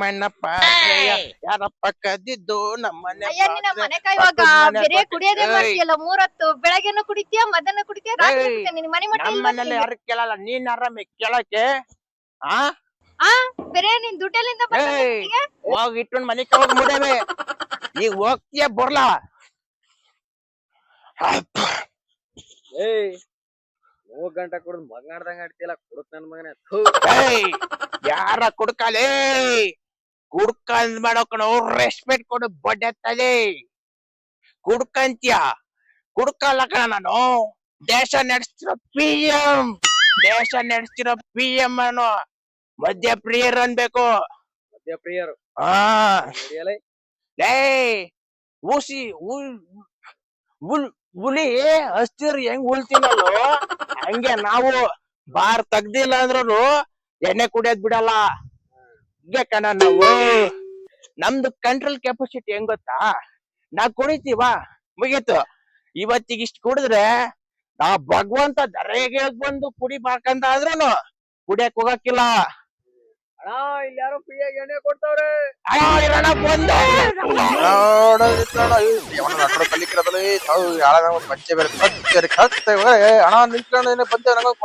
ನಮ್ಮಣ್ಣ ಪಾತ್ರೆಯ ಯಾರಪ್ಪ ಕದ್ದಿದ್ದು ನಮ್ಮನೆ ಅಯ್ಯ ನಿನ್ನ ಮನೆ ಕಾಯುವಾಗ ಬೇರೆ ಕುಡಿಯೋದೇ ಮಾಡ್ತೀಯಲ್ಲ 3 ಹೊತ್ತು ಬೆಳಗ್ಗೆನೂ ಕುಡಿತೀಯ ಮಧ್ಯಾಹ್ನ ಕುಡಿತೀಯ ರಾತ್ರಿ ಕುಡಿತೀಯ ನಿನ್ ಮನೆ ಮಟ್ಟ ನಮ್ಮನೇಲಿ ಯಾರು ಕೇಳಲ್ಲ ನೀನ್ ಆರಾಮಿ ಕೇಳಕ್ಕೆ ಆ ಬೇರೆ ನಿನ್ ದುಡ್ಡಲ್ಲಿಂದ ಹೋಗ್ ಇಟ್ಕೊಂಡ್ ಮನೆ ಹೋಗ್ ಮುಡವೆ ಈಗ ಹೋಗ್ತೀಯ ಬರ್ಲಾ ಏಯ್ 3 ಗಂಟೆ ಕುಡಿದ್ ಮಗ್ನಾಡ್ದಂಗ ಆಡ್ತಿಯಲ್ಲ ಕುಡುಕ್ ನನ್ ಮಗನೇ ಯಾರ ಕುಡ್ಕಲೇ ಕುಡ್ಕಂದ್ ಮಾಡೋಕಣ ರೆಸ್ಪೆಕ್ಟ್ ಕೊಡು ಬಡ್ಡೆತ್ತದೆ ಕುಡ್ಕಂತ್ಯ ಕುಡ್ಕಲ್ಲ ಕಣ ನಾನು ದೇಶ ನಡೆಸ್ತಿರೋ PM ಅನ್ನು ಮದ್ಯಪ್ರಿಯರ್ ಅನ್ಬೇಕು ಮದ್ಯಪ್ರಿಯರು ಲೇ ಊಸಿ ಹುಲಿ ಹಸ್ತಿರ್ ಹೆಂಗ್ ಉಳ್ತೀನಲ್ಲೋ ಹಂಗೆ ನಾವು ಬಾರ್ ತೆಗ್ದಿಲ್ಲ ಅಂದ್ರೂ ಎಣ್ಣೆ ಕುಡಿಯೋದ್ ಬಿಡಲ್ಲ ಹೀಗೆ ಕಣ ನಾವು ನಮ್ದು ಕಂಟ್ರೋಲ್ ಕೆಪಾಸಿಟಿ ಹೆಂಗ್ ಗೊತ್ತಾ ನಾವ್ ಕುಡಿತೀವ ಮುಗೀತು ಇವತ್ತಿಗೆ ಇಷ್ಟ ಕುಡಿದ್ರೆ ನಾ ಭಗವಂತ ದರೆಗೆ ಬಂದು ಕುಡಿಬೇಕಂತ ಆದ್ರೂನು ಕುಡಿಯಕ್ ಹೋಗಕ್ಕಿಲ್ಲ ಅಣ್ಣ ಇಲ್ಲಿ ಯಾರೋ ಫ್ರೀಯಾಗಿ ಎಣ್ಣೆ ಕೊಡ್ತಾವ್ರೆ ಪಂಚೆ ಬೇರೆ ಹಣ ನಿಂತ್ಕೊಂಡು ಬಂದೆ ನನಗೆ